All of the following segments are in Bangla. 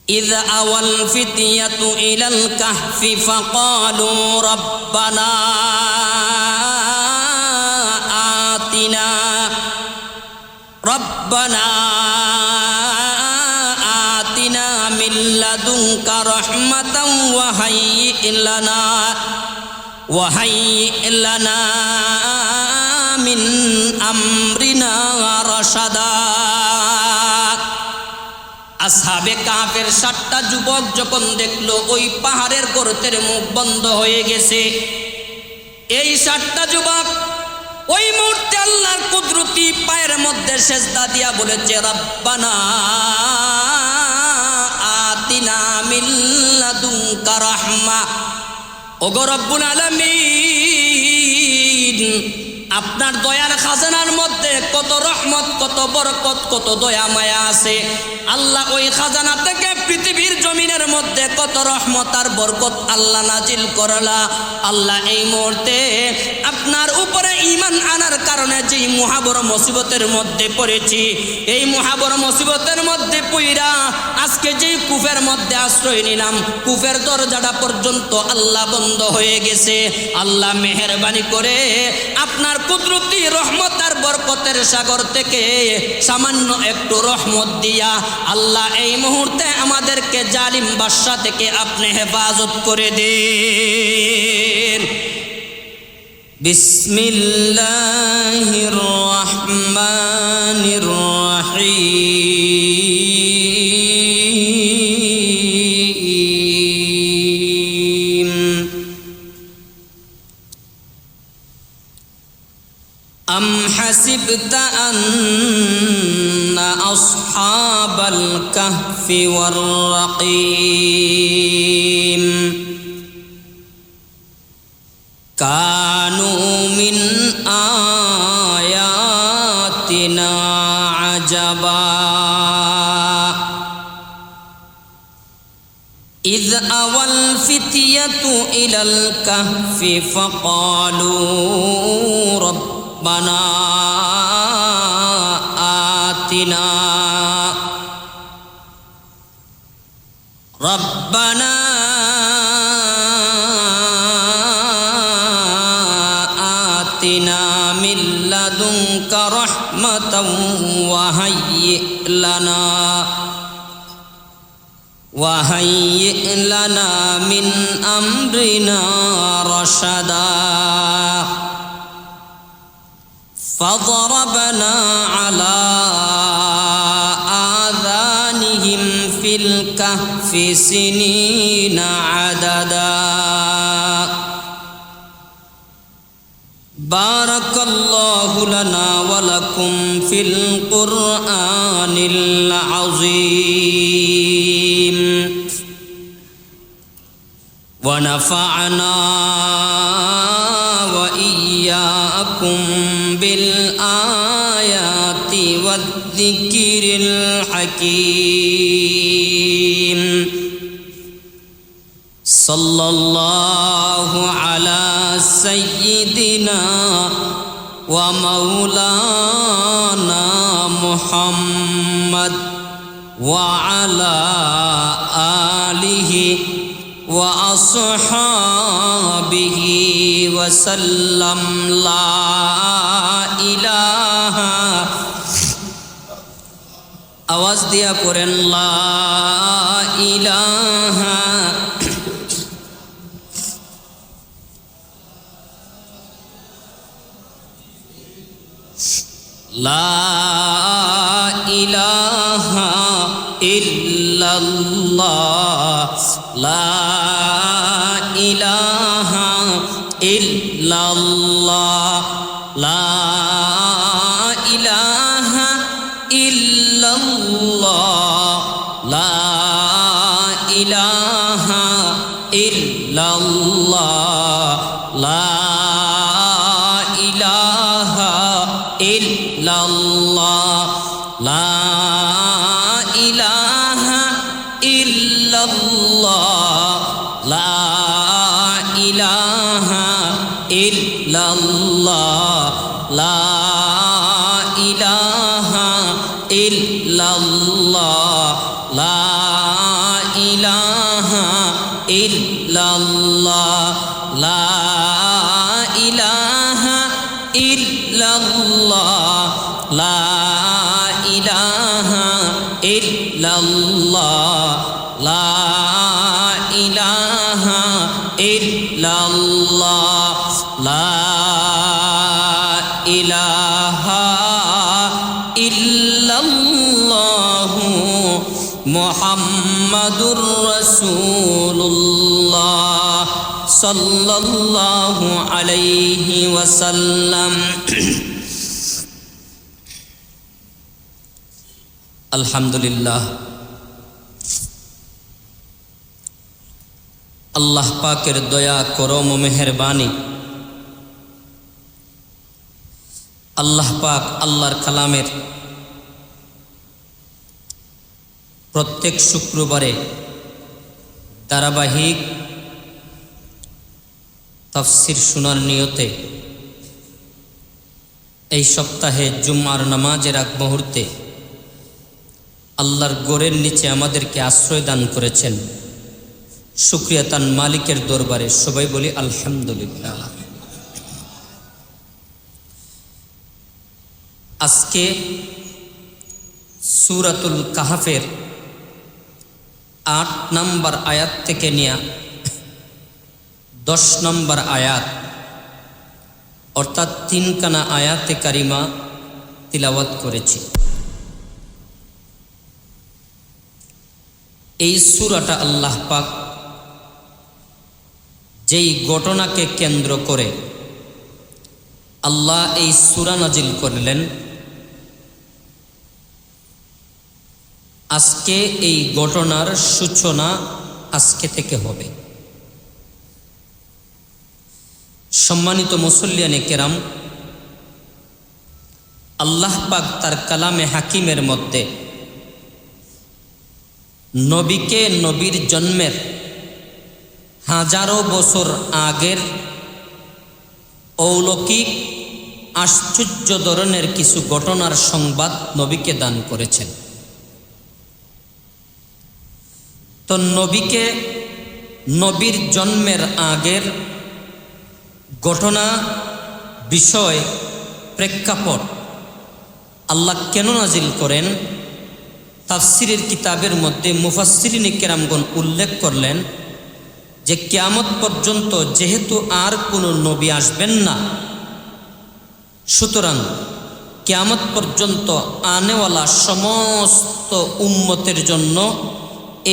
إذ أوى الفتية إلى الكهف فقالوا ربنا آتنا من لدنك رحمة وهيئ لنا من أمرنا رشدا। আসহাবে কাহফের 7টা যুবক যখন দেখলো ওই পাহাড়ের গর্তের মুখ বন্ধ হয়ে গেছে, এই 7টা যুবক ওই মুহূর্তে আল্লাহর কুদরতি পায়ের মধ্যে সেজদা দিয়া বলেছে রব্বানা আতিনা মিন লাদুনকা রাহমা। ওগো রব্বুল আলামিন, আপনার দয়ার খাজানার মধ্যে কত রহমত, কত বরকত, কত দয়া মায়া আছে। আল্লাহ ওই খাজানা থেকে পৃথিবীর জমিনের মধ্যে কত রহমত আর বরকত আল্লাহ নাজিল করলা। আল্লাহ এই মুহূর্তে আপনার উপরে ঈমান আনার কারণে যেই মহাবড় মুসিবতের মধ্যে পড়েছি, এই মহাবড় মুসিবতের মধ্যে পইরা আজকে যেই কুফের মধ্যে আশ্রয় নিলাম, কুফের দরজাটা পর্যন্ত আল্লাহ বন্ধ হয়ে গেছে। আল্লাহ মেহেরবানি করে আপনার কুদরতি রহমত আর বরকতের সাগর থেকে সামান্য একটু রহমত দিয়া আল্লাহ এই মুহূর্তে আমাদেরকে জালিম বাদশা থেকে আপনি হেফাজত করে দেন। বিসমিল্লাহির রহমানির রহিম। أم حسبت أن أصحاب الكهف والرقيم كانوا من آياتنا عجبا إذ أوى الفتية إلى الكهف فقالوا ربنا آتنا من لدنك رحمة وهيئ لنا من أمرنا رشدا فضربنا على آذانهم في الكهف سنين عددا بارك الله لنا ولكم في القرآن العظيم ونفعنا وإياكم بالآيات والذكر الحكيم صلى الله على سيدنا ومولانا محمد وعلى آله وأصحابه وسلم لا إله আওয়াজ দিয়া করেন লা ইলাহা লা ইলাহা ইল্লাল্লাহ লা ইলাহা ইল্লাল্লাহ লা ইলাহা ইল্লাল্লাহ লা ইলাহা ইল্লাল্লাহ লা ইলাহা ইল্লাল্লাহ লা ইলাহা ইল্লাল্লাহ লা ইলাহা ইল্লাল্লাহ লা ইলাহা ইল্লাল্লাহ লা ইল্লাল্লাহ লা ইলাহা ইল্লাল্লাহ লা ইলাহা ইল্লাল্লাহ লা ইলাহা ইল্লাল্লাহ লা ইলাহা ইল্লাল্লাহু মুহাম্মাদুর রাসূলুল্লাহ সাল্লাল্লাহু আলাইহি ওয়াসাল্লাম। আলহামদুলিল্লাহ, আল্লাহ পাকের দয়া করম ও মেহেরবানি, আল্লাহ পাক আল্লাহর কালামের প্রত্যেক শুক্রবারে ধারাবাহিক তাফসির শোনার নিয়তে এই সপ্তাহে জুমার নামাজের আগ মুহূর্তে আল্লাহর গোরের নিচে আমাদেরকে আশ্রয় দান করেছেন। শুকরিয়া তান মালিকের দরবারে সবাই বলি আলহামদুলিল্লাহ। আজকে সূরাতুল কাহফের 8 নম্বর আয়াত থেকে নিয়ে 10 নম্বর আয়াত অর্থাৎ 3 খানা আয়াতে কারিমা তিলাওয়াত করেছি। এই সূরাটা আল্লাহ পাক যেই ঘটনাকে কেন্দ্র করে আল্লাহ এই সূরা নাজিল করলেন, আজকে এই ঘটনার সূচনা আজকে থেকে হবে। সম্মানিত মুসল্লিয়ানে কেরাম, আল্লাহ পাক তার কালামে হাকিমের মধ্যে নবীকে নবীর জন্মের হাজারো বছর আগের অলৌকিক আশ্চর্য ধরনের কিছু ঘটনার সংবাদ নবীকে দান করেছেন। তো নবীকে নবীর জন্মের আগের ঘটনা, বিষয়, প্রেক্ষাপট আল্লাহ কেন নাজিল করেন, তাফসিরের কিতাবের মধ্যে মুফাসসিরিনে কেরামগণ উল্লেখ করলেন যে কিয়ামত পর্যন্ত যেহেতু আর কোনো নবী আসবেন না, সুতরাং কিয়ামত পর্যন্ত আনেওয়ালা সমস্ত উম্মতের জন্য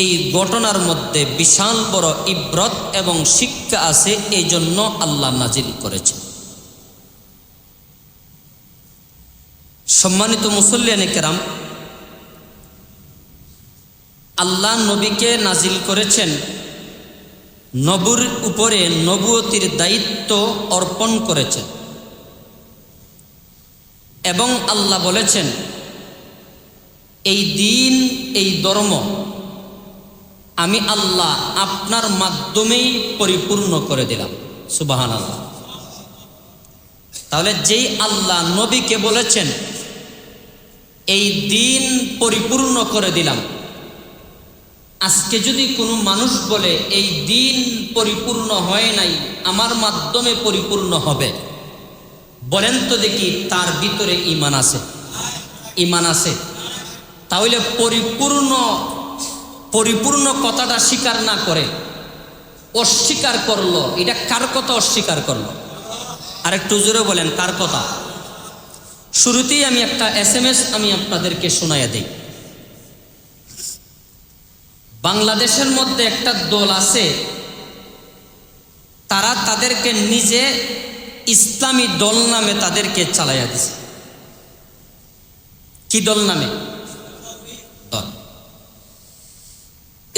এই ঘটনার মধ্যে বিশাল বড় ইবরত এবং শিক্ষা আছে, এই জন্য আল্লাহ নাজিল করেছেন। সম্মানিত মুসল্লিয়ানে কেরাম, আল্লাহ নবীকে নাজিল করেছেন, নবীর উপরে নবুয়তির দায়িত্ব অর্পণ করেছেন এবং আল্লাহ বলেছেন এই দিন, এই ধর্ম আমি আল্লাহ আপনার মাধ্যমেই পরিপূর্ণ করে দিলাম। সুবহানাল্লাহ। তাহলে যেই আল্লাহ নবীকে বলেছেন এই দিন পরিপূর্ণ করে দিলাম, আজকে যদি কোনো মানুষ বলে এই দিন পরিপূর্ণ হয় নাই, আমার মাধ্যমে পরিপূর্ণ হবে, বলেন তো দেখি তার ভিতরে ঈমান আছে? ঈমান আছে? তাহলে পরিপূর্ণ কথাটা স্বীকার না করে অস্বীকার করলো, এটা কার কথা অস্বীকার করলো? আর একটু জোরে বলেন, কার কথা? শুরুতেই আমি একটা SMS আমি আপনাদেরকে শোনাইয়া দিই। বাংলাদেশের মধ্যে একটা দল আছে, তারা তাদেরকে নিজে ইসলামী দল নামে তাদেরকে চালাইয়া দিছে। কি দল নামে? দল।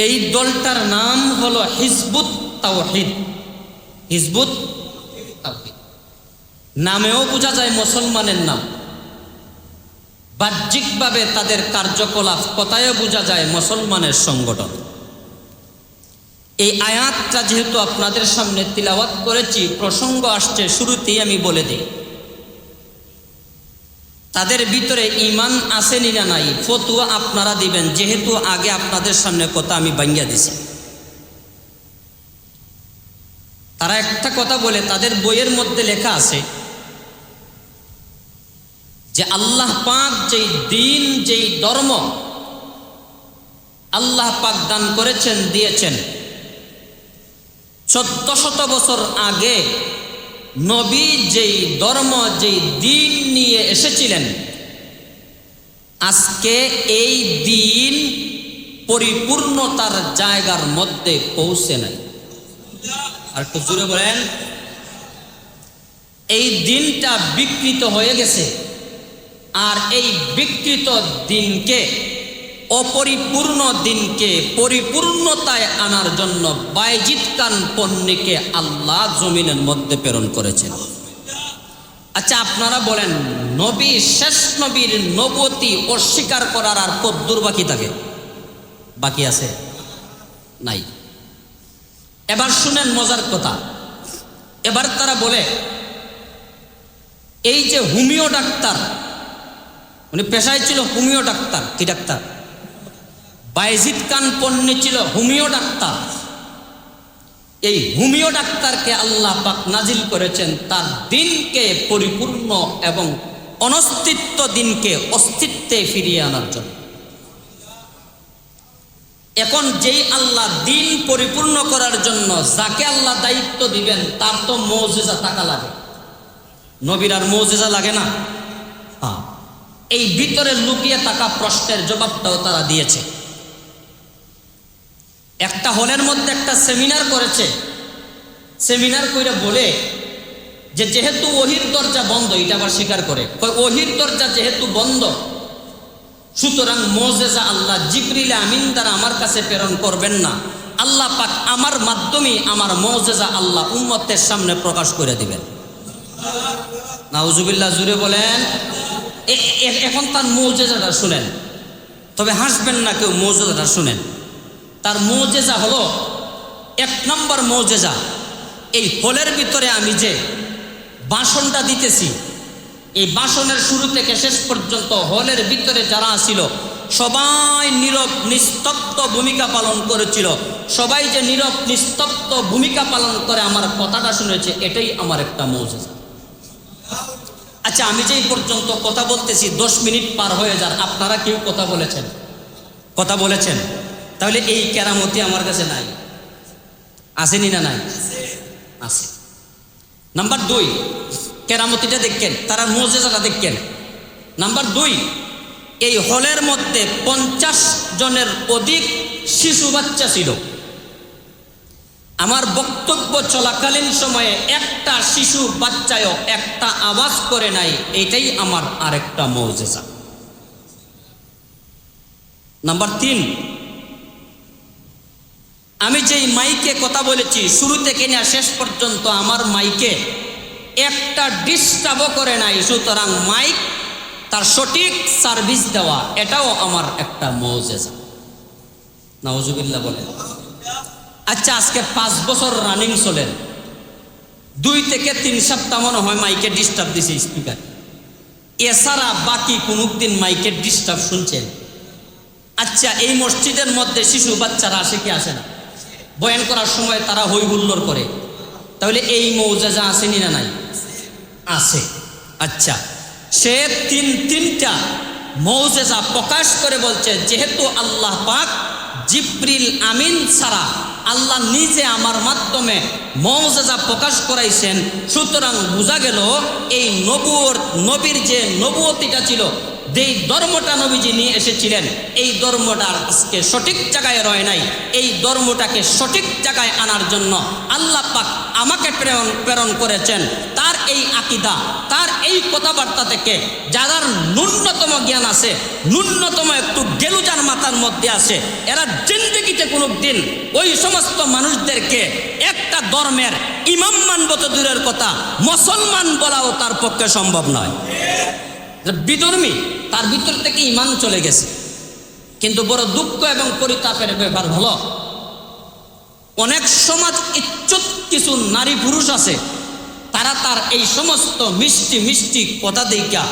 এই দলটার নাম হলো হিজবুত তাওহীদ। হিজবুত তাওহীদ নামেও বোঝা যায় মুসলমানের নাম, বাহ্যিকভাবে তাদের কার্যকলাপ কথায়ও বোঝা যায় মুসলমানের সংগঠন। এই আয়াতটা যেহেতু আপনাদের সামনে তিলাওয়াত করেছি, প্রসঙ্গ আসছে, শুরুতেই আমি বলে দিই তাদের ভিতরে ঈমান আছে না নাই ফতোয়া আপনারা দিবেন, যেহেতু আগে আপনাদের সামনে কথা আমি ভাঙ্গিয়া দিছি। তারা একটা কথা বলে, তাদের বইয়ের মধ্যে লেখা আছে যে আল্লাহ পাক যেই দিন, যেই ধর্ম আল্লাহ পাক দান করেছেন, দিয়েছেন, 1400 বছর আগে নবী যেই ধর্ম, যেই দিন নিয়ে এসেছিলেন, আজকে এই দিন পরিপূর্ণতার জায়গার মধ্যে পৌঁছে নাই। আর একটু জোরে বলেন, এই দিনটা বিকৃত হয়ে গেছে। আর এই বিকৃত দিনকে, অপরিপূর্ণ দিনকে পরিপূর্ণতায় আনার জন্য বাইজিদ খান পন্নীকে আল্লাহ জমিনের মধ্যে প্রেরণ করেছেন। আচ্ছা, আপনারা বলেন, নবী, শেষ নবীর নবুয়তি অস্বীকার করার আর কদ্দুর বাকি থাকে? বাকি আছে? নাই। এবার শুনেন মজার কথা। এবার তারা বলে, এই যে হোমিও ডাক্তার, উনি পেশায় ছিল হোমিও ডাক্তার। কি ডাক্তার? বাইজিদ খান পন্নী ছিল হোমিও ডাক্তার। এই হোমিও ডাক্তারকে আল্লাহ পাক নাজিল করেছেন তার দিনকে পরিপূর্ণ এবং অনস্তিত্ব দিনকে অস্তিত্বে ফিরিয়ে আনার জন্য। এখন যেই আল্লাহ দিন পরিপূর্ণ করার জন্য যাকে আল্লাহ দায়িত্ব দিবেন, তার তো মুজিজা থাকা লাগে। নবীর আর মুজিজা লাগে না? এই ভিতরে লুকিয়ে থাকা প্রশ্নের জবাবটাও তারা দিয়েছে। একটা হলের মধ্যে একটা সেমিনার করেছে। সেমিনার কইরা বলে যে যেহেতু ওহির দরজা বন্ধ, এটা আবার স্বীকার করে, ওহির দরজা যেহেতু বন্ধ, সুতরাং মুজিজা আল্লাহ জিবরিল আমিন দ্বারা আমার কাছে প্রেরণ করবেন না। আল্লাহ পাক আমার মাধ্যমে আমার মুজিজা আল্লাহ উম্মতের সামনে প্রকাশ করে দিবেন। নাউজুবিল্লাহ, জুড়ে বলেন। এখন তার মুজিজাটা শুনেন, তবে হাসবেন না কেউ, মুজিজাটা শুনেন। তার মুজিজা হলো, 1 নম্বর মুজিজা, এই হলের ভিতরে আমি যে ভাষণটা দিতেছি, এই ভাষণের শুরু থেকে শেষ পর্যন্ত হলের ভিতরে যারা ছিল সবাই নীরব নিস্তব্ধ ভূমিকা পালন করেছিল। সবাই যে নীরব নিস্তব্ধ ভূমিকা পালন করে আমার কথাটা শুনেছে, এটাই আমার একটা মুজিজা। আচ্ছা, আমি যে এই পর্যন্ত কথা বলতেছি 10 মিনিট পার হয়ে যান, আপনারা কেউ কথা বলেছেন? কথা বলেছেন? তাহলে এই কেরামতি আমার কাছে নাই। আসেনি না? নাই, আছে। নাম্বার 2, কেরামতিটা দেখেন, তারা মুজিজাটা দেখেন। নাম্বার 2, এই হলের মধ্যে 50 জনের অধিক শিশু বাচ্চা ছিল। আমার বক্তব্য চলাকালীন সময়ে একটা শিশু বাচ্চায়ও একটা আওয়াজ করে নাই। এটাই আমার আরেকটা মুজিজা। নাম্বার 3, আমি যেই মাইকে কথা বলেছি শুরু থেকে নিয়ে শেষ পর্যন্ত আমার মাইকে একটা ডিস্টার্বও করে নাই। সুতরাং মাইক তার সঠিক সার্ভিস দেওয়া, এটাও আমার একটা মুজিজা। নাউজুবিল্লাহ বলেন। আচ্ছা, আজকে 5 বছর রানিং চলেন, 2 থেকে 3 সপ্তাহ মনে হয় মাইকে ডিস্টার্ব দিছে স্পিকার। এছাড়া বাকি কোনদিন মাইকের ডিস্টার্ব শুনছেন? আচ্ছা, এই মসজিদের মধ্যে শিশু বাচ্চারা আসে কি আসে না? বয়ান করার সময় তারা হই হুল্লোড় করে। তাহলে এই মুজিজা আসেনি না? নাই, আছে। আচ্ছা, সে 3টা মুজিজা প্রকাশ করে বলছে, যেহেতু আল্লাহ পাক জিবরিল আমিন ছাড়া আল্লাহ নিজে আমার মাধ্যমে মুজিজা প্রকাশ করাইছেন, সুতরাং বোঝা গেল এই নবীর যে নবুয়তিটা ছিল, যেই ধর্মটা নবীজি নিয়ে এসেছিলেন, এই ধর্মটা আজকে সঠিক জায়গায় রয় নাই। এই ধর্মটাকে সঠিক জায়গায় আনার জন্য আল্লাহ পাক আমাকে প্রেরণ করেছেন। তার এই আকীদা, তার এই কথাবার্তা থেকে যাদের ন্যূনতম জ্ঞান আছে, ন্যূনতম একটু গেলুজার মাথার মধ্যে আছে, এরা জিন্দেগিতে কোনো দিন ওই সমস্ত মানুষদেরকে একটা ধর্মের ইমাম মানব তো দূরের কথা, মুসলমান বলাও তার পক্ষে সম্ভব নয়। বিধর্মী, তার ভিতর থেকে ইমান চলে গেছে। কিন্তু বড় দুঃখ এবং পরিতাপের ব্যাপার হলো, অনেক সমাজ ইজ্জত কিছু নারী পুরুষ আছে, তারা তার এই সমস্ত মিষ্টি মিষ্টি কথা দেখা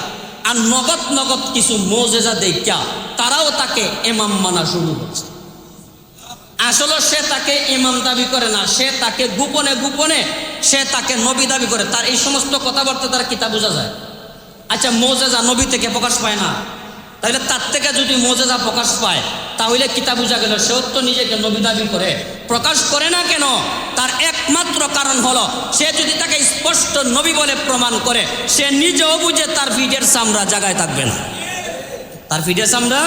আর নগদ কিছু মুজিজা দেখা তারাও তাকে ইমাম মানা শুরু করছে। আসলে সে তাকে ইমাম দাবি করে না, সে তাকে গোপনে গোপনে সে তাকে নবী দাবি করে। তার এই সমস্ত কথাবার্তা তার কিতাব বোঝা যায়। আচ্ছা, মোজেজা নবী থেকে প্রকাশ পায় না, তাহলে তার থেকে যদি মোজেজা প্রকাশ পায় তাহলে কিতাব বোঝা গেল সেও তো নিজেকে নবী দাবি করে। প্রকাশ করে না কেন? তার একমাত্র কারণ হলো সে যদি তাকে স্পষ্ট নবী বলে প্রমাণ করে, সে নিজেও বুঝে তার পিঠের চামড়া জায়গায় থাকবে না, তার পিঠের চামড়া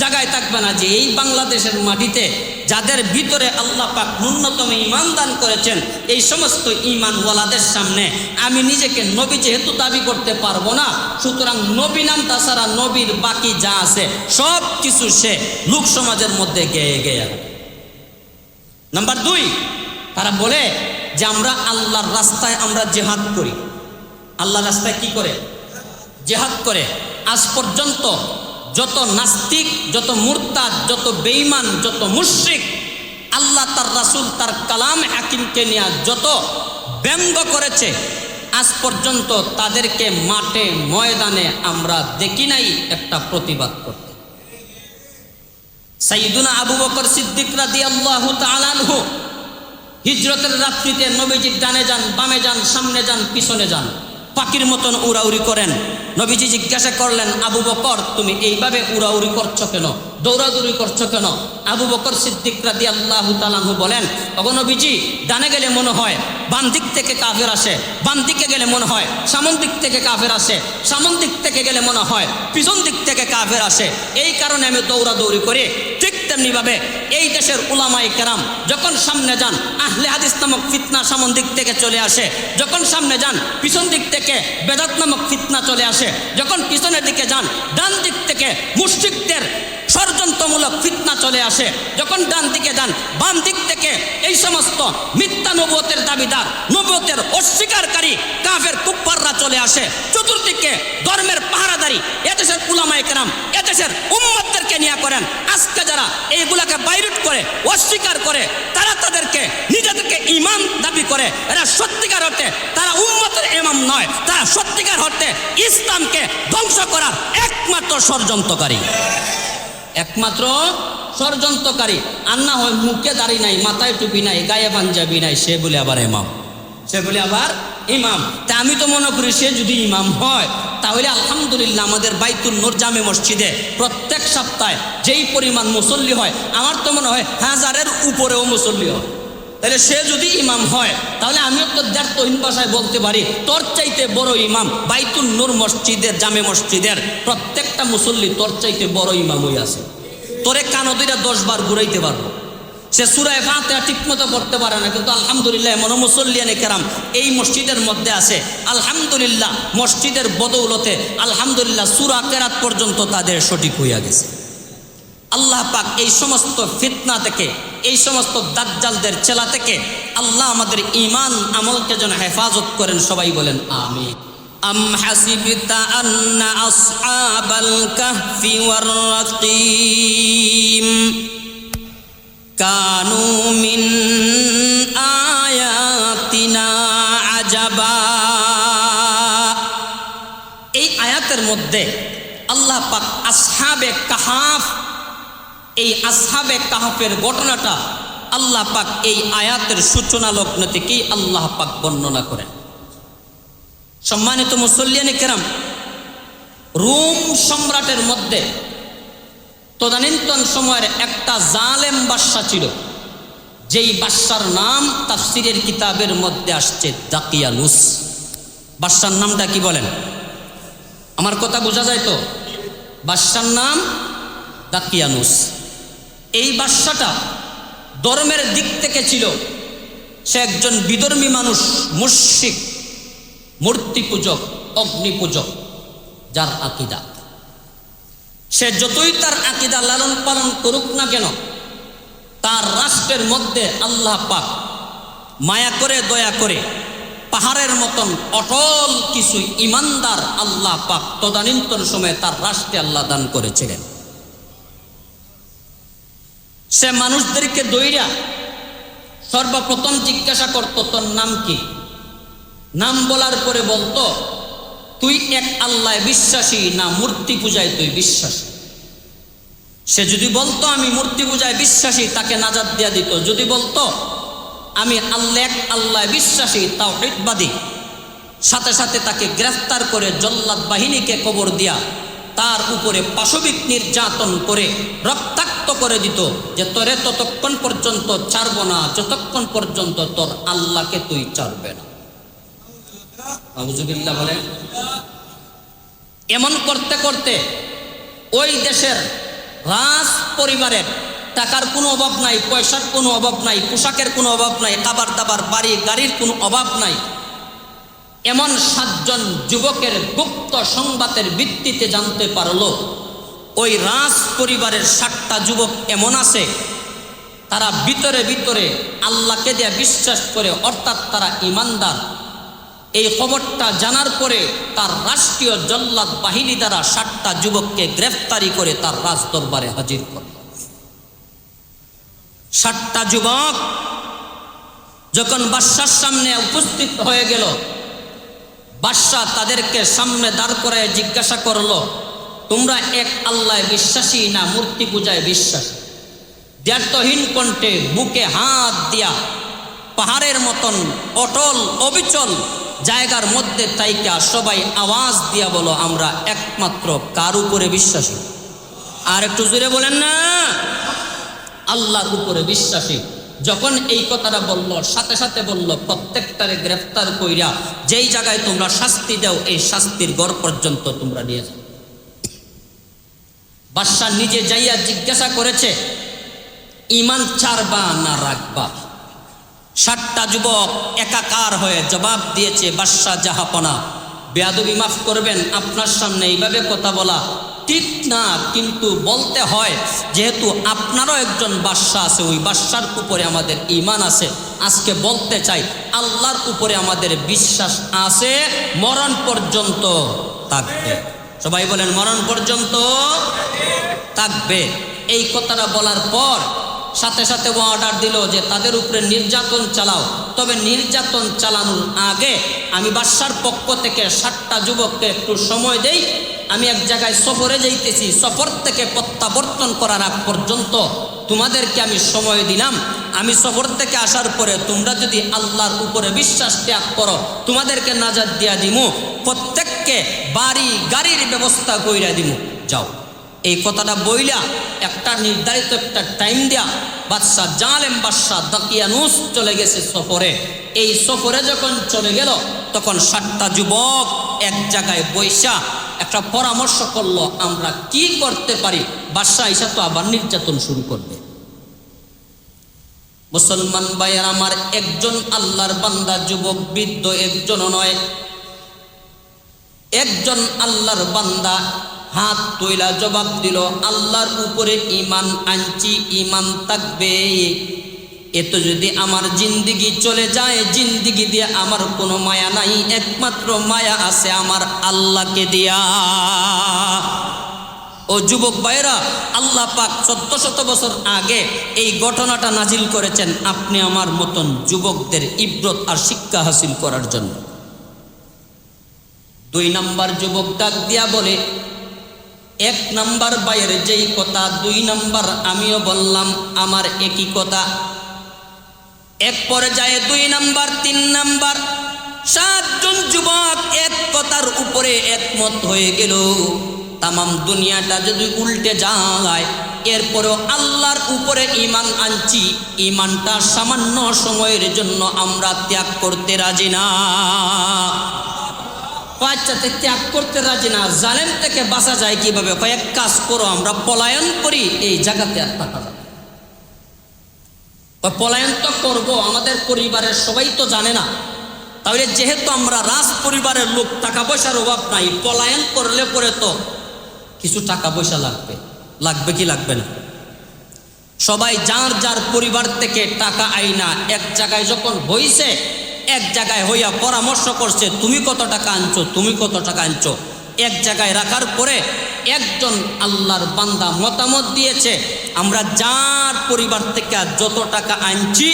জায়গায় থাকবে না। যে এই বাংলাদেশের মাটিতে যাদের ভিতরে আল্লাহ পাক ন্যূনতম ঈমান দান করেছেন, এই সমস্ত ঈমানওয়ালাদের সামনে আমি নিজেকে নবী যেহেতু দাবি করতে পারবো না, সুতরাং নবী নাম তাছাড়া নবীর বাকি যা আছে সব কিছু সে লোক সমাজের মধ্যে গেয়ে গেয়ে। নাম্বার 2, তারা বলে যে আমরা আল্লাহর রাস্তায় আমরা জিহাদ করি। আল্লাহর রাস্তায় কি করে? জিহাদ করে। আজ পর্যন্ত যত নাস্তিক, যত মুরতাদ, যত বেঈমান, যত মুশরিক আল্লাহ তার রাসূল তার কালাম হাকিমকে নিয়ে যত ব্যঙ্গ করেছে, আজ পর্যন্ত তাদেরকে মাঠে ময়দানে আমরা দেখি নাই একটা প্রতিবাদ করতে। সাইয়্যিদুনা আবু বকর সিদ্দিক রাদিয়াল্লাহু তাআলা আনহু হিজরতের রাত্রিতে নবীজির ডানে যান, বামে যান, সামনে যান, পিছনে যান, পাখির মতন উড়াউড়ি করেন। নবীজি জিজ্ঞাসা করলেন, আবু বকর তুমি এইভাবে উড়াউড়ি করছো কেন, দৌড়াদৌড়ি করছো কেন? আবু বকর সিদ্দিক রাদিয়াল্লাহু তাআলা আনহু বলেন, ওগো নবীজি, ডানে গেলে মনে হয় বাম দিক থেকে কাফের আসে, বাম দিকে গেলে মনে হয় সামন দিক থেকে কাফের আসে, সামন দিক থেকে গেলে মনে হয় পিছন দিক থেকে কাফের আসে, এই কারণে আমি দৌড়াদৌড়ি করি। ঠিক তেমনিভাবে এই দেশের উলামায়ে কেরাম যখন সামনে যান, আহলে হাদিস নামক ফিতনা সামন দিক থেকে চলে আসে, যখন সামনে যান পিছন দিক থেকে বেদাত নামক ফিতনা চলে আসে, যখন পিছনের দিকে যান ডান দিক থেকে মুশরিকদের ষড়যন্ত্রমূলক ফিতনা চলে আসে, যখন ডান দিকে যান বাম দিক থেকে এই সমস্ত মিথ্যা নবুয়তের দাবিদার, নবুয়তের অস্বীকারী কাফের কুফফাররা চলে আসে, চতুর্দিকে ধর্মের পাহারাদারি এদেশের উলামায়ে কেরাম এদেশের উম্মতদেরকে নিয়ে করেন। আজকে যারা এইগুলাকে বাইরুট করে অস্বীকার করে, তারা তাদেরকে নিজেদেরকে ইমাম দাবি করে, এরা সত্যিকার অর্থে তারা উম্মতের ইমাম নয়, তারা সত্যিকার অর্থে ইসলামকে ধ্বংস করার একমাত্র ষড়যন্ত্রকারী, একমাত্র ষড়যন্ত্রকারী। আর না হয় মুখে দাড়ি নাই, মাথায় টুপি নাই, গায়ে পাঞ্জাবি নাই, সে বলে আবার ইমাম, সে বলে আবার ইমাম। তা আমি তো মনে করি সে যদি ইমাম হয় তাহলে আলহামদুলিল্লাহ আমাদের বাইতুল নূর জামে মসজিদে প্রত্যেক সপ্তাহে যেই পরিমাণ মুসল্লি হয়, আমার তো মনে হয় 1000-এর উপরেও মুসল্লি হয়। তাহলে সে যদি ইমাম হয় তাহলে আমিও তো দ্ব্যর্থহীন ভাষায় বলতে পারি, তোর চাইতে বড় ইমাম বাইতুল নূর মসজিদের জামে মসজিদের প্রত্যেকটা মুসল্লি তোর চাইতে বড় ইমাম হয়ে আছে। তোরে কানো দুইটা 10 বার ঘুরাইতে পারবো। সে সূরা ফাতিহা ঠিকমতো পড়তে পারে না, কিন্তু আলহামদুলিল্লাহ এমন মুসল্লিয়ানে কেরাম এই মসজিদের মধ্যে আছে। আলহামদুলিল্লাহ মসজিদের বদৌলতে আলহামদুলিল্লাহ সূরা কেরাত পর্যন্ত তাদের সঠিক হইয়া গেছে। আল্লাহ পাক এই সমস্ত ফিতনা থেকে, এই সমস্ত দাজ্জালদের চেলা থেকে আল্লাহ আমাদের ঈমান আমলকে যেন হেফাজত করেন। সবাই বলেন আমিন। আম হাসিবতা আন্না আসহাবাল কাহফি ওয়ার রাকিম কানু মিন আয়াতিনা আজাবা। এই আয়াতের মধ্যে আল্লাহ পাক আসহাবে কাহাফ, এই আসহাবে কাহাফের ঘটনাটা আল্লাহ পাক এই আয়াতের সূচনা লগ্ন থেকেই আল্লাহ পাক বর্ণনা করেন। সম্মানিত মুসল্লিয়ানে কেরাম, রোম সম্রাটের মধ্যে তদানীন্তন সময়ের একটা জালেম বাদশা ছিল, যেই বাদশার নাম তাফসিরের কিতাবের মধ্যে আসছে দাকিয়ানুস। বাদশার নামটা কি বলেন? আমার কথা বোঝা যায় তো? বাদশার নাম দাকিয়ানুস। এই বাদশাটা ধর্মের দিক থেকে ছিল, সে একজন বিধর্মী মানুষ, মুশরিক, মূর্তি পূজক, অগ্নি পূজক, যার আকীদা। সে যতই তার আকীদা লালন পালন করুক না কেন, তার রাষ্ট্রের মধ্যে আল্লাহ পাক মায়া করে দয়া করে পাহাড়ের মতন অটল কিছু ইমানদার আল্লাহ পাক তদানীন্তন সময়ে তার রাষ্ট্রে আল্লাহ দান করেছিলেন। সে মানুষদেরকে দইরা সর্বপ্রথম জিজ্ঞাসা করত, তোর নাম কি? নাম বলার পরে বলতো, তুই এক আল্লাহ বিশ্বাসী না মূর্তি পূজায় তুই বিশ্বাসী? সে যদি বলতো আমি মূর্তি পূজায় বিশ্বাসী, তাকে নাজাত দিয়া দিত। যদি বলতো আমি আল্লাহ এক আল্লাহ বিশ্বাসী, তাওহীদবাদী, সাথে সাথে তাকে গ্রেফতার করে জল্লাদ বাহিনীকে কবর দিয়া তার উপরে পাশবিক নির্যাতন করে রক্তাক্ত করে দিত, যে তোরে ততক্ষণ পর্যন্ত ছাড়ব না যতক্ষণ পর্যন্ত তোর আল্লাহকে তুই ছাড়বে না। আউযুবিল্লাহ বলেন। এমন করতে করতে ওই দেশের রাজ পরিবারের টাকার কোনো অভাব নাই, পয়সার কোনো অভাব নাই, পোশাকের কোনো অভাব নাই, খাবার দাবার বাড়ি গাড়ির কোনো অভাব নাই। এমন 7 জন যুবকের গুপ্ত সংবাদের ভিত্তিতে জানতে পারলো ওই রাজ পরিবারের 7টা যুবক এমন আছে, তারা ভিতরে ভিতরে আল্লাহকে দিয়ে বিশ্বাস করে, অর্থাৎ তারা ঈমানদার। এই খবরটা জানার পরে তার রাষ্ট্রীয় জল্লাদ বাহিনী দ্বারা 7টা যুবককে গ্রেফতারি করে তার রাজ দরবারে হাজির করল। 7টা যুবক যখন বাদশার সামনে উপস্থিত হয়ে গেল, বাদশা তাদেরকে সামনে দাঁড় করায় জিজ্ঞাসা করলো, তোমরা এক আল্লাহ বিশ্বাসী না মূর্তি পূজায় বিশ্বাসী? দ্ব্যর্থহীন কণ্ঠে বুকে হাত দিয়া পাহাড়ের মতন অটল অবিচল জায়গার মধ্যে তাইকা সবাই আওয়াজ দিয়া বলো, আমরা একমাত্র কার উপরে বিশ্বাসী? আর একটু জোরে বলেন না, আল্লাহর উপরে বিশ্বাসী। যখন এই কথাটা বলল, সাথে সাথে বলল, প্রত্যেকটারে গ্রেফতার কইরা যেই জায়গায় তোমরা শাস্তি দাও, এই শাস্তির ঘর পর্যন্ত তোমরা নিয়ে যাও। বাদশা নিজে যাইয়া জিজ্ঞাসা করেছে, ঈমান ছাড়বা না রাখবা? 7টা যুবক একাকার হয়ে জবাব দিয়েছে, বাদশা জাহাপনা, বেয়াদবি মাফ করবেন, আপনার সামনে এইভাবে কথা বলা ঠিক না, কিন্তু বলতে হয়, যেহেতু আপনারও একজন বাদশা আছে, ওই বাদশার উপরে আমাদের ঈমান আছে। আজকে বলতে চাই, আল্লাহর উপরে আমাদের বিশ্বাস আছে, মরণ পর্যন্ত থাকবে। সবাই বলেন, মরণ পর্যন্ত থাকবে। এই কথাটা বলার পর সাথে সাথে অর্ডার দিল যে তাদের উপরে নির্যাতন চালাও। তবে নির্যাতন চালানোর আগে আমি বাদশার পক্ষ থেকে 7টা যুবককে একটু সময় দেই, আমি এক জায়গায় সফরে যাইতেছি, সফর থেকে প্রত্যাবর্তন করার আগ পর্যন্ত তোমাদেরকে আমি সময় দিলাম। আমি সফর থেকে আসার পরে তোমরা যদি আল্লাহর উপরে বিশ্বাস ত্যাগ করো, তোমাদেরকে নাজাত দিয়া দিমু, প্রত্যেককে বাড়ি গাড়ির ব্যবস্থা কইরা দিমু, যাও। এই কথাটা বইলা একটা নির্ধারিত একটা টাইম দেয়া বাদশা, জালেম বাদশা দাকিয়ানুস চলে গেছে সফরে। এই সফরে যখন চলে গেল, তখন 7টা যুবক এক জায়গায় বৈশা একটা পরামর্শ করলো, আমরা কি করতে পারি? বাদশা ঈসা তো আবার নির্যাতন শুরু করবে। মুসলমান ভাইয়ের আমার, একজন আল্লাহর বান্দা যুবক বৃদ্ধ একজনও নয়, একজন আল্লাহর বান্দা হাত তুইলা জবাব দিল, আল্লাহর উপরে ঈমান আনছি, ঈমান থাকবে। এত যদি আমার জিন্দিগি চলে যায়, জিন্দিগি দিয়ে আমার কোনো মায়া নাই, একমাত্র মায়া আছে আমার আল্লাহকে দিয়া। ও যুবক ভাইরা, আল্লাহ পাক 1400 বছর আগে এই ঘটনাটা নাজিল করেছেন আপনি আমার মতন যুবকদের ইবরত আর শিক্ষা হাসিল করার জন্য। 2 নাম্বার যুবক ডাক দিয়া বলে, 1 নাম্বার বাইরে যেই কথা, 2 নাম্বার আমিও বললাম, আমার একই কথা। এক পর্যায়ে 2 নাম্বার 3 নাম্বার 7 জন যুবক এক কথার উপরে একমত হয়ে গেল। তামাম দুনিয়াটা যদি উল্টে যায়, এরপরেও আল্লাহর উপরে ঈমান আনছি, ঈমানটা সামান্য সময়ের জন্য আমরা ত্যাগ করতে রাজি না। বাচ্চাতে ত্যাগ করতে রাজি না, জালেম থেকে বাঁচা যায় কিভাবে? কয়েক কাজ করো, আমরা পলায়ন করি, এই জায়গাতে আর থাকা যাবে। পলায়ন তো করবো, আমাদের পরিবারের সবাই তো জানে না। তাহলে যেহেতু আমরা রাজ পরিবারের লোক, টাকা পয়সার অভাব নাই, পলায়ন করলে পরে তো কিছু টাকা পয়সা লাগবে, লাগবে কি লাগবে না? সবাই যার যার পরিবার থেকে টাকা আইনা এক জায়গায় যখন হইছে, এক জায়গায় হইয়া পরামর্শ করছে, তুমি কত টাকা আনছো, তুমি কত টাকা আনছো। এক জায়গায় রাখার পরে একজন আল্লাহর বান্দা মতামত দিয়েছে, আমরা যার পরিবার থেকে যত টাকা আনছি,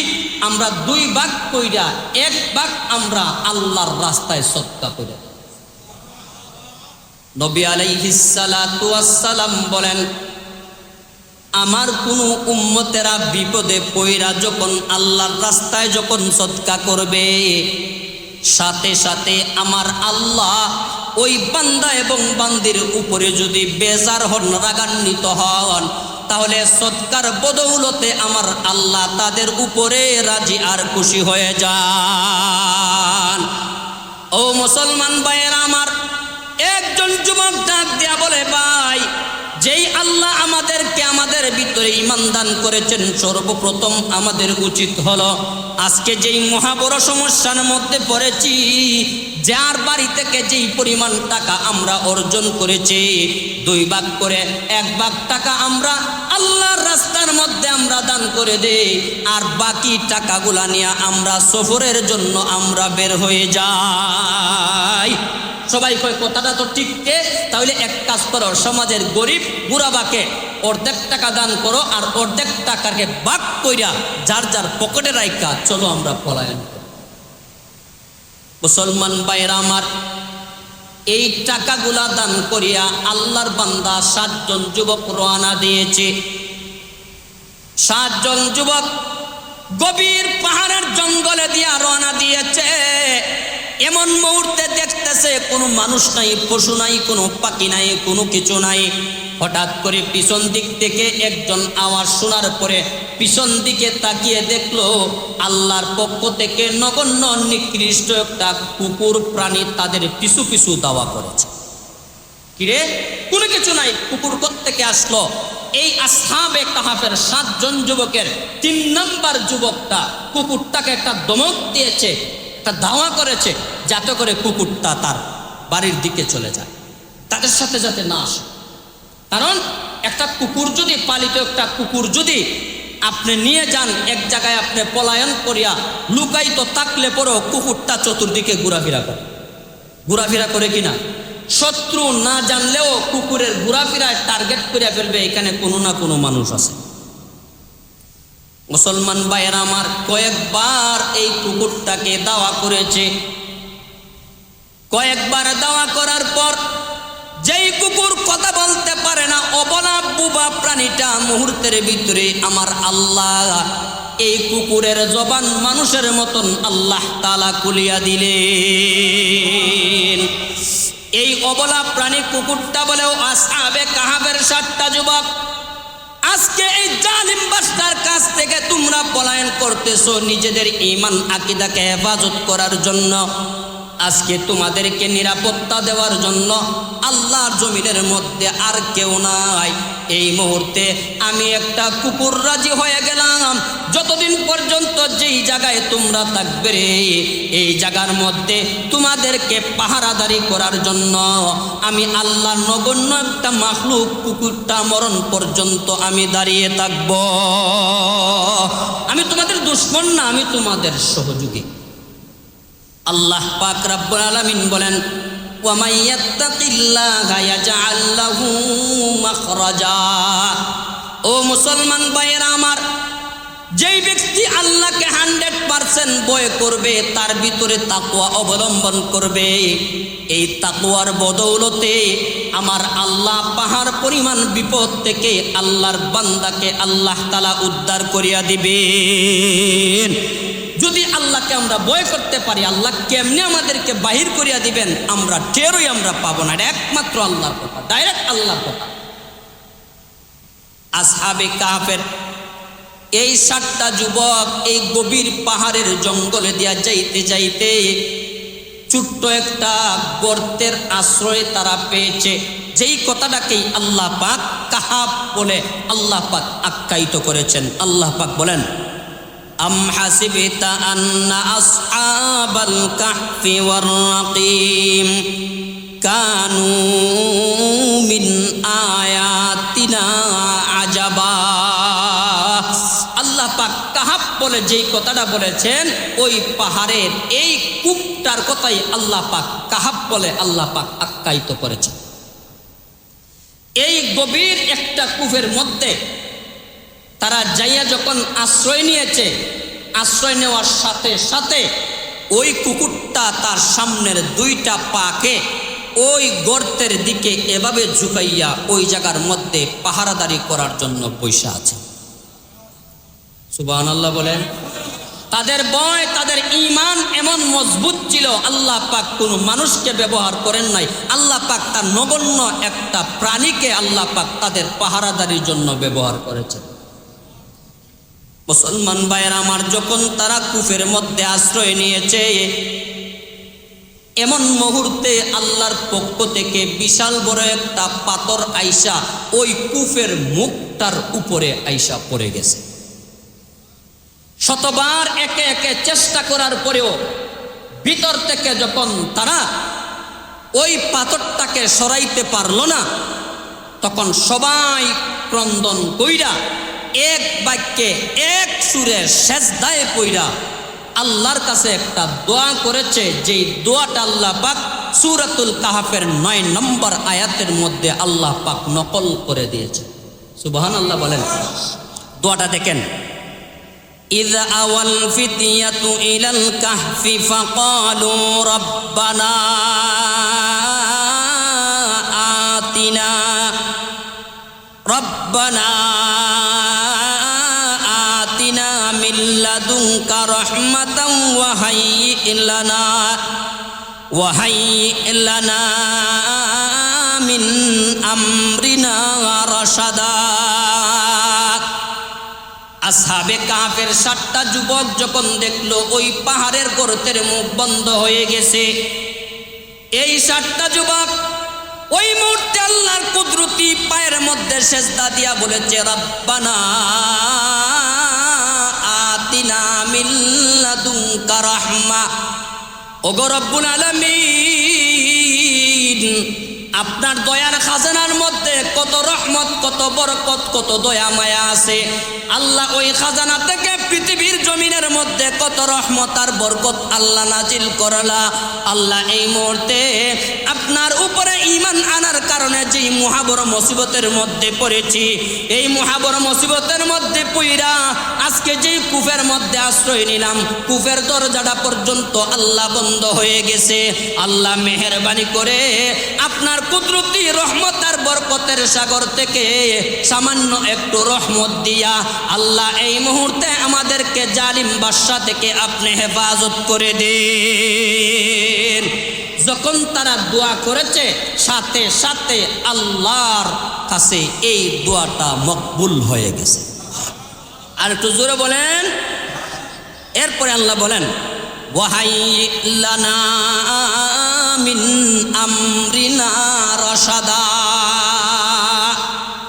আমরা 2 ভাগ কইরা 1 ভাগ আমরা আল্লাহর রাস্তায় সদকা করে। নবী আলাইহিস সালাতু ওয়াস সালাম বলেন, আমার কোনো উম্মতেরা বিপদে পইরা যখন আল্লাহর রাস্তায় যখন সদকা করবে, সাথে সাথে আমার আল্লাহ ওই বান্দা এবং বান্দির উপরে যদি বেজার হন, রাগান্বিত হন, তাহলে সদকার বদৌলতে আমার আল্লাহ তাদের উপরে রাজি আর খুশি হয়ে যান। ও মুসলমান ভাইয়েরা আমার, একজন যুবক ডাক দিয়া বলে, ভাই, যেই আল্লাহ আমাদেরকে আমাদের ভিতরে ঈমান দান করেছেন, সর্বপ্রথম আমাদের উচিত হলো আজকে যেই মহাবড় সমস্যার মধ্যে পড়েছি, যার বাড়ি থেকে যেই পরিমাণ টাকা আমরা অর্জন করেছি, 2 ভাগ করে 1 ভাগ টাকা আমরা আল্লাহর রাস্তার মধ্যে আমরা দান করে দেই, আর বাকি টাকাগুলা নিয়ে আমরা সফরের জন্য আমরা বের হয়ে যাই। সবাই কয় কথাটা তো ঠিক, তাহলে এক কাজ করো, সমাজের গরিব বুড়াবাকে অর্ধেক টাকা দান করো, আর অর্ধেক টাকাকে ভাগ কইরা যার যার পকেটে রাইখা চলো আমরা পলায়ন করি। মুসলমান ভাইরা আমার, এই টাকাগুলা দান করিয়া আল্লাহর বান্দা 7 জন যুবক রওনা দিয়েছে। 7 জন যুবক গভীর পাহাড়ের জঙ্গলে দিয়া রওনা দিয়েছে। এমন মুহূর্তে দেখতেছে কোনো মানুষ নাই, পশু নাই, কোনো পাখি নাই, কোনো কিছু নাই। হঠাৎ করে পিছন দিক থেকে একজন আওয়াজ শোনার পরে পিছন দিকে তাকিয়ে দেখলো আল্লাহর পক্ষ থেকে নগণ্য নিকৃষ্ট একটা কুকুর প্রাণী তাদের পিছু পিছু দাওয়া করেছে। কিরে, কোনো কিছু নাই, কুকুর কোত্থেকে আসলো? এই আসহাবে কাহাফের 7 জন যুবকের 3 নাম্বার যুবকটা কুকুরটাকে একটা দমক দিয়েছে, একটা দাওয়া করেছে, যাতে করে কুকুরটা তার বাড়ির দিকে চলে যায়, তাদের সাথে যাতে না আসে। কারণ একটা কুকুর যদি, পালিত একটা কুকুর যদি আপনি নিয়ে যান এক জায়গায়, আপনি পলায়ন করিয়া লুকাইতো থাকলে পরেও কুকুরটা চতুর্দিকে ঘোরাফেরা করে কিনা, শত্রু না জানলেও কুকুরের ঘোরাফেরায় টার্গেট করে ফেলবে, এখানে কোনো না কোনো মানুষ আছে। মুসলমান ভাইয়েরা আমার, কয়েকবার এই কুকুরটাকে দাওয়া করেছে। কয়েকবার দাওয়া করার পর যেই কুকুর কথা বলতে পারে না, অবলা বুবা প্রাণীটা মুহূর্তের ভিতরে আমার আল্লাহ এই কুকুরের জবান মানুষের মতন আল্লাহ তাআলা খুলিয়া দিলেন। এই অবলা প্রাণী কুকুরটা বলেও আসহাবে কাহাফের 7টা যুবক, আজকে এই জালিম বাদশার কাছ থেকে তোমরা পলায়ন করতেছো নিজেদের ঈমান আকীদাকে হেফাজত করার জন্য। আজকে তোমাদেরকে নিরাপত্তা দেওয়ার জন্য আল্লাহর জমিনের মধ্যে আর কেউ নাই। এই মুহূর্তে আমি একটা কুকুর রাজি হয়ে গেলাম, যতদিন পর্যন্ত যেই জায়গায় তোমরা থাকবে রে, এই জায়গার মধ্যে তোমাদেরকে পাহারাদারি করার জন্য আমি আল্লাহর নগণ্য একটা মাখলুক কুকুরটা মরণ পর্যন্ত আমি দাঁড়িয়ে থাকব। আমি তোমাদের দুশমন না, আমি তোমাদের সহযোগী। আল্লাহ পাক রব্বুল আলামিন বলেন, ওয়া মান ইয়াত্তাকিল্লাহা ইয়াজআল লাহু মাখরাজা। ও মুসলমান ভাইয়েরা আমার, যেই ব্যক্তি আল্লাহকে 100% ভয় করবে, তার ভিতরে তাকওয়া অবলম্বন করবে, এই তাকওয়ার বদৌলতে আমার আল্লাহ পাহাড় পরিমাণ বিপদ থেকে আল্লাহর বান্দাকে আল্লাহ তাআলা উদ্ধার করিয়া দিবেন। যদি আল্লাহকে আমরা ভয় করতে পারি, আল্লাহ কেমনে আমাদেরকে বাহির করিয়া দিবেন আমরা টেরই আমরা পাবো না। এটা একমাত্র আল্লাহর কথা, ডাইরেক্ট আল্লাহর কথা। আসহাবে কাহফের এই 7টা যুবক এই গভীর পাহাড়ের জঙ্গলে দিয়া যাইতে যাইতে ছোট্ট একটা গর্তের আশ্রয় তারা পেয়েছে, যেই কথাটাকেই আল্লাহ পাক কাহাফ বলে আল্লাহ পাক আখ্যায়িত করেছেন। আল্লাহ পাক বলেন, আম হাসিবতা আন্না আসহাবাল কাহফি ওয়ার রাকিম কানু মিন আয়াতিনা আজাবা। আল্লাহ পাক কাহাফ বলে যেই কথাটা বলেছেন, ওই পাহাড়ের এই কূপটার কথাই আল্লাহ পাক কাহাফ বলে আল্লাহ পাক আখ্যায়িত করেছেন। এই গভীর একটা কূপের মধ্যে তারা যাইয়া যখন আশ্রয় নিয়েছে, আশ্রয় নেওয়ার সাথে সাথে ওই কুকুরটা তার সামনের 2টা পাকে ওই গর্তের দিকে এভাবে ঝুঁকাইয়া ওই জায়গার মধ্যে পাহারাদারি করার জন্য পয়সা আছে। সুবহানাল্লাহ বলেন। তাদের ভয়, তাদের ঈমান এমন মজবুত ছিল, আল্লাহ পাক কোনো মানুষকে ব্যবহার করেন নাই, আল্লাহ পাক তার নগণ্য একটা প্রাণীকে আল্লাহ পাক তাদের পাহারাদারির জন্য ব্যবহার করেছেন। মুসলমান ভাইয়েরা আমার, যখন তারা কুফের মধ্যে আশ্রয় নিয়েছে, এমন মুহূর্তে আল্লাহর পক্ষ থেকে বিশাল বড় একটা পাথর আইসা ওই কুফের মুখটার উপরে আইসা পড়ে গেছে। শতবার একে একে চেষ্টা করার পরেও ভিতর থেকে যখন তারা ওই পাথরটাকে সরাইতে পারল না, তখন সবাই ক্রন্দন কইরা এক বাক্যে এক সুরে সেজদায় পইরা আল্লাহর কাছে একটা দোয়া করেছে, যেই দোয়াটা আল্লাহ পাক সূরাতুল কাহফের 9 নম্বর আয়াতের মধ্যে আল্লাহ পাক নকল করে দিয়েছে। সুবহানাল্লাহ বলেন। দোয়াটা দেখেন। إذ أوى الفتية إلى الكهف فقالوا ربنا آتنا من لدنك رحمة وهيئ لنا من أمرنا رشدا। আসহাবে কাহফের 7টা যুবক যখন দেখলো ওই পাহাড়ের গর্তের মুখ বন্ধ হয়ে গেছে, এই 7টা যুবক ওই মুহূর্তে আল্লাহর কুদরতি পায়ের মধ্যে সেজদা দিয়া বলেছে, রব্বানা আতিনা মিন লাদুনকা রাহমা। ওগো রব্বুল আলামিন, আপনার দয়ার খাজানার মধ্যে কত রহমত, কত বরকত, কত দয়া মায়া আছে। আল্লাহ ওই খাজানা থেকে পৃথিবীর জমিনের মধ্যে কত রহমত আর বরকত আল্লাহ নাজিল করলা। আল্লাহ এই মুহূর্তে আপনার উপরে ঈমান আনার কারণে যেই মহাবড় মুসিবতের মধ্যে পড়েছি, এই মহাবড় মুসিবতের মধ্যে পইরা আজকে যেই কুফের মধ্যে আশ্রয় নিলাম, কুফের দরজাটা পর্যন্ত আল্লাহ বন্ধ হয়ে গেছে। আল্লাহ মেহেরবানি করে আপনার কুদরতি রহমত আর বরকতের সাগর থেকে সামান্য একটু রহমত দিয়া আল্লাহ এই মুহূর্তে আমাদেরকে জালিম বাদশা থেকে আপনি হেফাজত করে দেন। যখন তারা দোয়া করেছে, সাথে সাথে আল্লাহর কাছে এই দোয়াটা মকবুল হয়ে গেছে। আর একটু জোরে বলেন। এরপরে আল্লাহ বলেন, ওয়াহাইয়্ লানা মিন আমরিনা রাশাদা।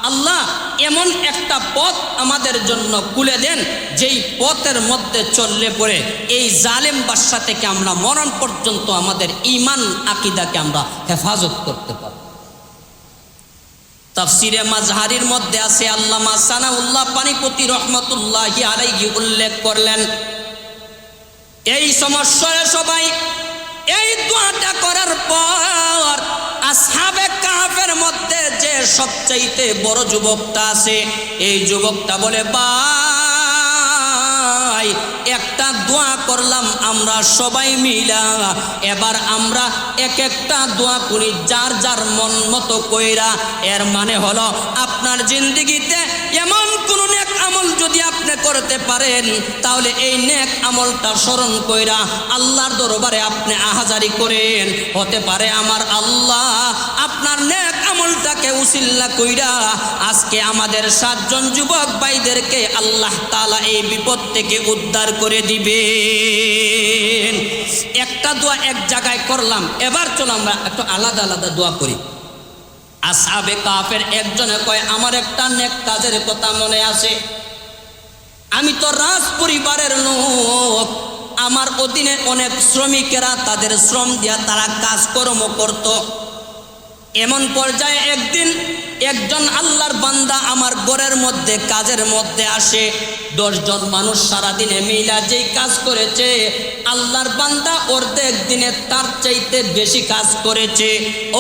আল্লাহ এমন একটা পথ আমাদের জন্য খুলে দেন, যেই পথের মধ্যে চললে পরে এই জালেম বাদশা থেকে আমরা মরণ পর্যন্ত আমাদের ঈমান আকীদাকে আমরা হেফাজত করতে পারব। তাফসিরে মাজহারির মধ্যে আছে, আল্লামা সানাউল্লাহ পানিপতি রহমতুল্লাহি আলাইহি উল্লেখ করলেন, এই সমস্যায় সবাই এই দোয়াটা করার পর আসহাবে কাহফের মধ্যে যে সবচাইতে বড় যুবকটা আছে, এই যুবকটা বলে, ভাই একটা দোয়া করলাম আমরা সবাই মিলা, এবার আমরা এক একটা দোয়া করি যার যার মন মতো কইরা। এর মানে হলো আপনার জিন্দেগিতে এমন কোন নেক আমল যদি আপনি করতে পারেন, তাহলে এই নেক আমলটা স্মরণ কইরা আল্লাহর দরবারে আপনি আহাজারি করেন। হতে পারে আমার আল্লাহ আপনার নেক আমলটাকে উসিল্লা কইরা আজকে আমাদের 7 জন যুবক ভাইদেরকে আল্লাহ তাআলা এই বিপদ থেকে উদ্ধার করে দিবেন। একটা দোয়া এক জায়গায় করলাম, এবার চলো আমরা একটু আলাদা আলাদা দোয়া করি। আসহাবে কাহফের একজনে কয়, আমার একটা নেক কাজের কথা মনে আছে, আমি তো রাজ পরিবারের লোক, আমার অধীনে অনেক শ্রমিকেরা তাদের শ্রম দিয়া তারা কাজকর্ম করত। এমন পর্যায়ে একদিন একজন আল্লাহর বান্দা আমার ঘরের মধ্যে কাজের মধ্যে আসে। 10 জন মানুষ সারাদিনে মিলা যেই কাজ করেছে, আল্লাহর বান্দা অর্ধেক দিনে তার চাইতে বেশি কাজ করেছে।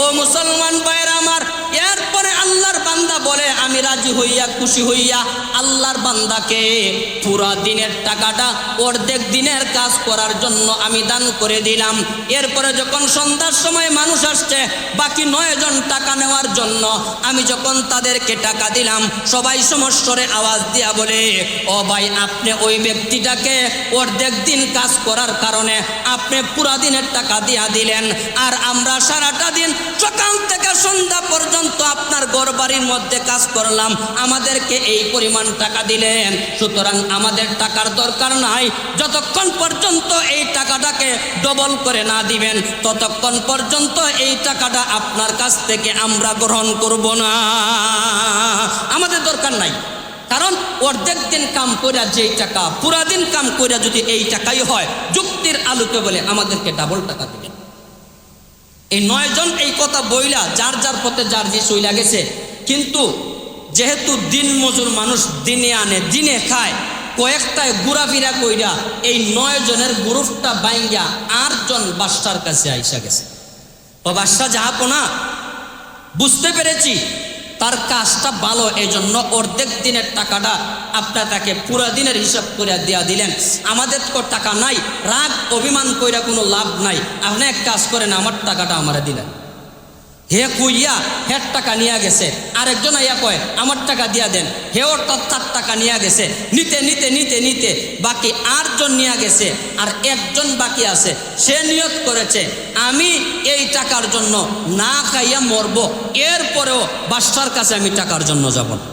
ও মুসলমান ভাইয়েরা আমার, এরপরে আল্লাহর বান্দা বলে আমি রাজি হইয়া খুশি হইয়া আল্লাহর বান্দাকে পুরা দিনের টাকাটা অর্ধেক দিনের কাজ করার জন্য আমি দান করে দিলাম। এরপরে যখন সন্ধ্যার সময় মানুষ আসছে বাকি 9 জন টাকা নেওয়ার জন্য, আমি যখন তাদেরকে টাকা দিলাম সবাই সমস্বরে আওয়াজ দিয়া বলে, ও ভাই আপনি ওই ব্যক্তিটাকে অর্ধেক দিন কাজ করার কারণে আপনি পুরা দিনের টাকা দিয়া দিলেন, আর আমরা সারাটা দিন সকাল থেকে সন্ধ্যা পর্যন্ত আপনার ঘর বাড়ির মধ্যে কাজ করলাম, আমাদেরকে এই পরিমাণ টাকা দিলেন। সুতরাং আমাদের টাকার দরকার নাই, যতক্ষণ পর্যন্ত এই টাকাটাকে ডবল করে না দিবেন ততক্ষণ পর্যন্ত এই টাকাটা আপনার কাছ থেকে আমরা গ্রহণ করব না, আমাদের দরকার নাই। কারণ অর্ধেক দিন কাম কইরা যেই টাকা, পুরা দিন কাম কইরা যদি এই টাকাই হয়, যুক্তির আলোকে বলে আমাদেরকে ডাবল টাকা দিবেন। এই 9 জন এই কথা বইলা যার যার পথে যার যে চইলা গেছে, কিন্তু যেহেতু দিন মজুর মানুষ, দিনে আনে দিনে খায়, কয়েকটায় ঘুরাফিরা কইরা এই 9 জনের গ্রুপটা বাইঙ্গা 8 জন বাদশার কাছে আইসা গেছে। ও বাদশাহ জাহাপনা, বুঝতে পেরেছি তার কাজটা ভালো, এই জন্য অর্ধেক দিনের টাকাটা আপনার তাকে পুরা দিনের হিসাব করে দিয়া দিলেন। আমাদের তো টাকা নাই, রাগ অভিমান কইরা কোনো লাভ নাই, আপনি এক কাজ করেন আমার টাকাটা আমারে দিলেন। হে কইয়া হের টাকা নিয়ে গেছে, আরেকজন আইয়া কয় আমার টাকা দিয়া দেন, হেও তার টাকা নিয়ে গেছে, নিতে নিতে নিতে নিতে বাকি 8 জন নিয়ে গেছে, আর একজন বাকি আছে, সে নিয়ত করেছে আমি এই টাকার জন্য না খাইয়া মরব, এরপরেও বাদশার কাছে আমি টাকার জন্য যাব না।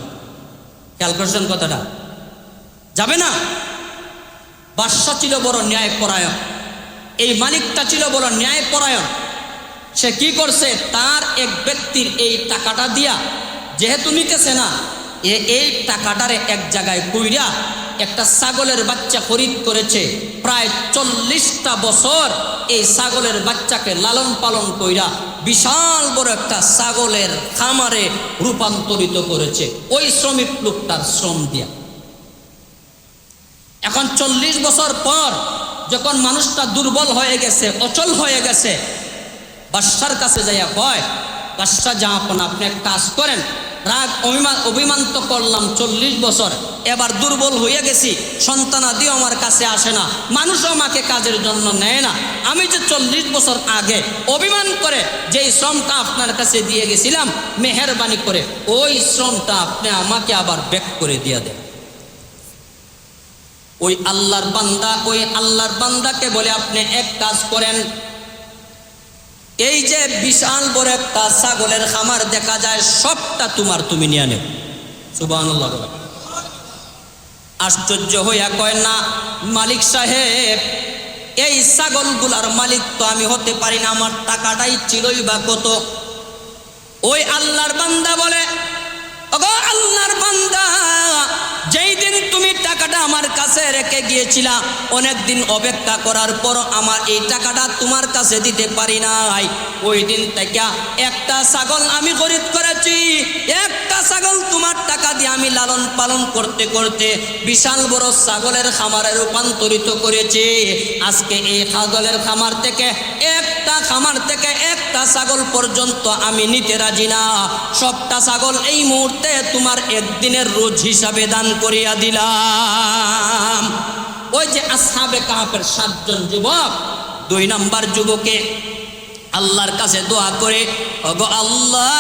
খেয়াল করছেন কথাটা? যাবে না। বাদশা ছিল বড় ন্যায়পরায়ণ, এই মালিকটা ছিল বড় ন্যায়পরায়ণ। সে কি করছে, তার এক ব্যক্তির এই টাকাটা দিয়া যেহেতু নিতেছে না, এই টাকাটারে এক জায়গায় কইরা একটা ছাগলের বাচ্চা খরিদ করেছে। প্রায় 40টা বছর এই ছাগলের বাচ্চাকে লালন পালন কইরা বিশাল বড় একটা ছাগলের খামারে রূপান্তরিত করেছে ওই শ্রমিক লোকটার শ্রম দিয়া। এখন 40 বছর পর যখন মানুষটা দুর্বল হয়ে গেছে, অচল হয়ে গেছে, বাদশার কাছে যাইয়া কয়, বাদশা জাহাপনা আপনি এক কাজ করেন, রাগ অভিমান তো করলাম 40 বছর, এবার দুর্বল হয়ে গেছি, সন্তানাদিও আমার কাছে আসে না, মানুষও আমাকে কাজের জন্য নেয় না, আমি যে 40 বছর আগে অভিমান করে যেই শ্রমটা আপনার কাছে দিয়ে গেছিলাম, মেহেরবানি করে ওই শ্রমটা আপনি আমাকে আবার ব্যাক করে দিয়ে দেন। ওই আল্লাহর বান্দাকে বলে আপনি এক কাজ করেন, এই যে বিশাল বড় একটা ছাগলের খামার দেখা যায় সবটা তোমার, তুমি নিয়ে নেও। সুবহানাল্লাহ। আশ্চর্য হইয়া কয়, না মালিক সাহেব, এই ছাগলগুলার মালিক তো আমি হতে পারি না, আমার টাকাটাই ছিলই বা কত। ওই আল্লাহর বান্দা বলে, ওগো আল্লাহর বান্দা, যেই দিন তুমি টাকাটা আমার কাছে রেখে গিয়েছিলা, অনেক দিন অপেক্ষা করার পর আমার এই টাকাটা তোমার কাছে দিতে পারি নাই, ওই দিন থেকে একটা ছাগল আমি খরিদ করেছি, একটা ছাগল তোমার টাকা দিয়ে আমি লালন পালন করতে করতে বিশাল বড় ছাগলের খামারে রূপান্তরিত করেছি। আজকে এই ছাগলের খামার থেকে একটা ছাগল পর্যন্ত আমি নিতে রাজি না, সবটা ছাগল এই মুহূর্তে তোমার একদিনের রোজ হিসাবে দান করিয়া দিলাম। ওই যে আসহাবে কাহাফের 7 জন যুবক, 2 নম্বর যুবকে আল্লাহর কাছে দোয়া করে, ওগো আল্লাহ,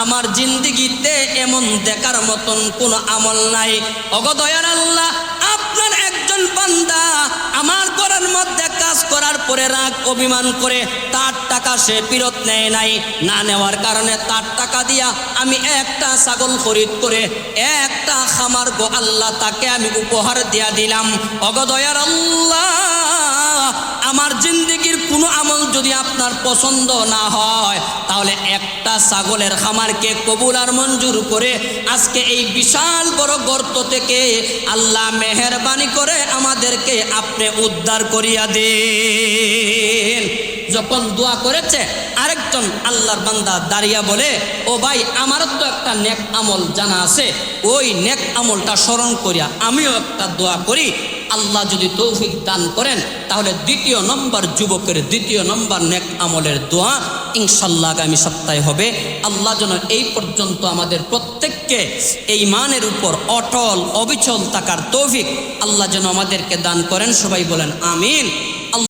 আমার জিন্দেগিতে এমন দেখার মতন কোনো আমল নাই, ওগো দয়ার আল্লাহ, আপনার একজন বান্দা আমার ঘরের মধ্যে কাজ করার পরে রাগ অভিমান করে তার টাকা সে ফেরত নেয় নাই, না নেওয়ার কারণে তার টাকা দিয়া আমি একটা ছাগল খরিদ করে একটা খামার গো আল্লাহ তাকে আমি উপহার দিয়া দিলাম। ওগো দয়ার আল্লাহ, আমার জিন্দেগির কোনো আমল যদি আপনার পছন্দ না হয়, তাহলে একটা ছাগলের খামারকে কবুল আর মঞ্জুর করে আজকে এই বিশাল বড় গর্ত থেকে আল্লাহ মেহেরবানি করে আমাদেরকে আপনি উদ্ধার করিয়া দেন। যখন দোয়া করেছে, আরেকজন আল্লাহর বান্দা দাঁড়িয়া বলে, ও ভাই, আমারও তো একটা নেক আমল জানা আছে, ওই নেক আমলটা স্মরণ করিয়া আমিও একটা দোয়া করি, আল্লাহ যদি তৌফিক দান করেন তাহলে দ্বিতীয় নম্বর যুবকের দ্বিতীয় নম্বর নেক আমলের দোয়া ইনশাল্লাহ আগামী সপ্তাহে হবে। আল্লাহ যেন এই পর্যন্ত আমাদের প্রত্যেককে এই ঈমানের উপর অটল অবিচল থাকার তৌফিক আল্লাহ যেন আমাদেরকে দান করেন। সবাই বলেন আমিন।